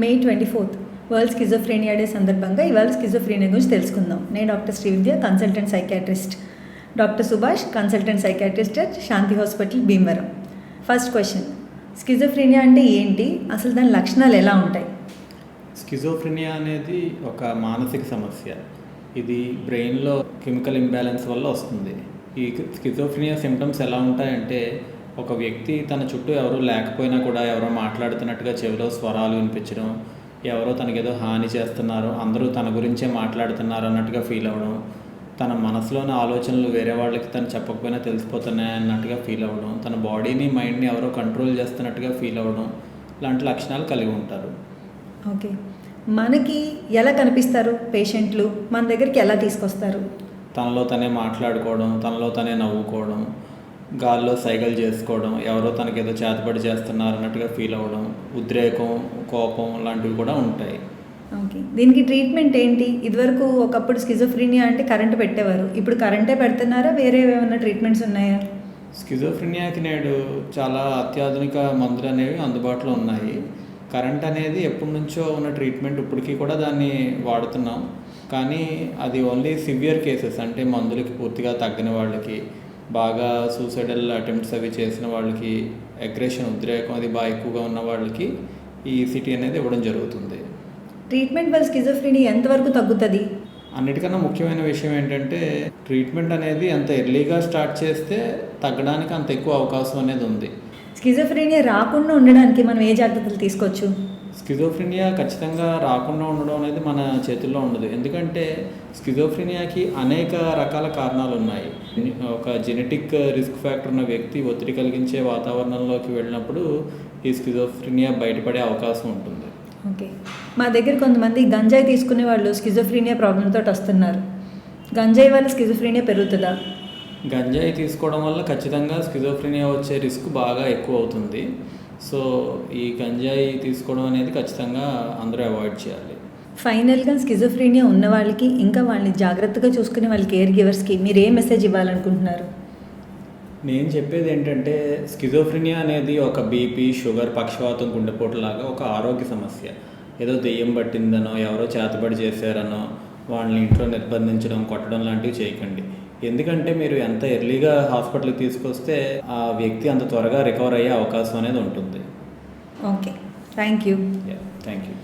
మే 24 world schizophrenia day సందర్భంగా ఇవాళ schizophrenia గురించి తెలుసుకుందాం. నేను doctor Srividya, consultant psychiatrist. Doctor Subhash, consultant psychiatrist at Shanti hospital, Bhimavaram. First question, schizophrenia అంటే ఏంటి? అసలు దాని లక్షణాలు ఎలా ఉంటాయి? స్కిజోఫ్రెనియా అనేది ఒక మానసిక సమస్య. ఇది బ్రెయిన్లో కెమికల్ ఇంబ్యాలెన్స్ వల్ల వస్తుంది. ఈ స్కిజోఫ్రెనియా సిమ్టమ్స్ ఎలా ఉంటాయంటే, ఒక వ్యక్తి తన చుట్టూ ఎవరూ లేకపోయినా కూడా ఎవరో మాట్లాడుతున్నట్టుగా చెవిలో స్వరాలు వినిపించడం, ఎవరో తనకేదో హాని చేస్తున్నారు, అందరూ తన గురించే మాట్లాడుతున్నారు అన్నట్టుగా ఫీల్ అవ్వడం, తన మనసులోని ఆలోచనలు వేరే వాళ్ళకి తను చెప్పకపోయినా తెలిసిపోతున్నాయి అన్నట్టుగా ఫీల్ అవ్వడం, తన బాడీని మైండ్ని ఎవరో కంట్రోల్ చేస్తున్నట్టుగా ఫీల్ అవ్వడం, ఇలాంటి లక్షణాలు కలిగి ఉంటారు. ఓకే, మనకి ఎలా కనిపిస్తారు పేషెంట్లు? మన దగ్గరికి ఎలా తీసుకొస్తారు? తనలో తనే మాట్లాడుకోవడం, తనలో తనే నవ్వుకోవడం, గాల్లో సైగలు చేసుకోవడం, ఎవరో తనకేదో చేతబడి చేస్తున్నారు అన్నట్టుగా ఫీల్ అవ్వడం, ఉద్రేకం, కోపం లాంటివి కూడా ఉంటాయి. ఓకే, దీనికి ట్రీట్మెంట్ ఏంటి? ఇదివరకు ఒకప్పుడు స్కిజోఫ్రీనియా అంటే కరెంటు పెట్టేవారు, ఇప్పుడు కరెంటే పెడుతున్నారా? వేరే ఏమైనా ట్రీట్మెంట్స్ ఉన్నాయా? స్కిజోఫ్రెనియాకి నేడు చాలా అత్యాధునిక మందులు అనేవి అందుబాటులో ఉన్నాయి. కరెంట్ అనేది ఎప్పటి నుంచో ఉన్న ట్రీట్మెంట్, ఇప్పటికీ కూడా దాన్ని వాడుతున్నాం. కానీ అది ఓన్లీ సివియర్ కేసెస్, అంటే మందులకి పూర్తిగా తగ్గని వాళ్ళకి, బాగా సూసైడల్ అటెంప్ట్స్ అవి చేసిన వాళ్ళకి, అగ్రెషన్, ఉద్రేకం అది బాగా ఎక్కువగా ఉన్న వాళ్ళకి ఈ సిటీ అనేది ఇవ్వడం జరుగుతుంది. ట్రీట్మెంట్ వల్ల స్కిజోఫ్రీనియా ఎంతవరకు తగ్గుతుంది? అన్నిటికన్నా ముఖ్యమైన విషయం ఏంటంటే, ట్రీట్మెంట్ అనేది ఎంత ఎర్లీగా స్టార్ట్ చేస్తే తగ్గడానికి అంత ఎక్కువ అవకాశం అనేది ఉంది. స్కిజోఫ్రీనియా రాకుండా ఉండడానికి మనం ఏ జాగ్రత్తలు తీసుకోవచ్చు? స్కిజోఫ్రెనియా ఖచ్చితంగా రాకుండా ఉండడం అనేది మన చేతుల్లో ఉండదు. ఎందుకంటే స్కిజోఫ్రెనియాకి అనేక రకాల కారణాలు ఉన్నాయి. ఒక జెనెటిక్ రిస్క్ ఫ్యాక్టర్ ఉన్న వ్యక్తి ఒత్తిడి కలిగించే వాతావరణంలోకి వెళ్ళినప్పుడు ఈ స్కిజోఫ్రెనియా బయటపడే అవకాశం ఉంటుంది. ఓకే, మా దగ్గర కొంతమంది గంజాయి తీసుకునే వాళ్ళు స్కిజోఫ్రీనియా ప్రాబ్లంతో వస్తున్నారు. గంజాయి వల్ల స్కిజోఫ్రీనియా పెరుగుతుందా? గంజాయి తీసుకోవడం వల్ల ఖచ్చితంగా స్కిజోఫ్రెనియా వచ్చే రిస్క్ బాగా ఎక్కువ అవుతుంది. సో ఈ గంజాయి తీసుకోవడం అనేది ఖచ్చితంగా అందరూ అవాయిడ్ చేయాలి. ఫైనల్గా స్కిజోఫ్రీనియా ఉన్న వాళ్ళకి, ఇంకా వాళ్ళని జాగ్రత్తగా చూసుకునే వాళ్ళ కేర్ గివర్స్కి మీరు ఏ మెసేజ్ ఇవ్వాలనుకుంటున్నారు? నేను చెప్పేది ఏంటంటే, స్కిజోఫ్రెనియా అనేది ఒక బీపీ, షుగర్, పక్షవాతం, గుండెపోటు లాగా ఒక ఆరోగ్య సమస్య. ఏదో దెయ్యం పట్టిందనో, ఎవరో చేతబడి చేశారనో వాళ్ళని ఇంట్లో నిర్బంధించడం, కొట్టడం లాంటివి చేయకండి. ఎందుకంటే మీరు ఎంత ఎర్లీగా హాస్పిటల్కి తీసుకొస్తే ఆ వ్యక్తి అంత త్వరగా రికవర్ అయ్యే అవకాశం అనేది ఉంటుంది. Okay, thank you. Thank you.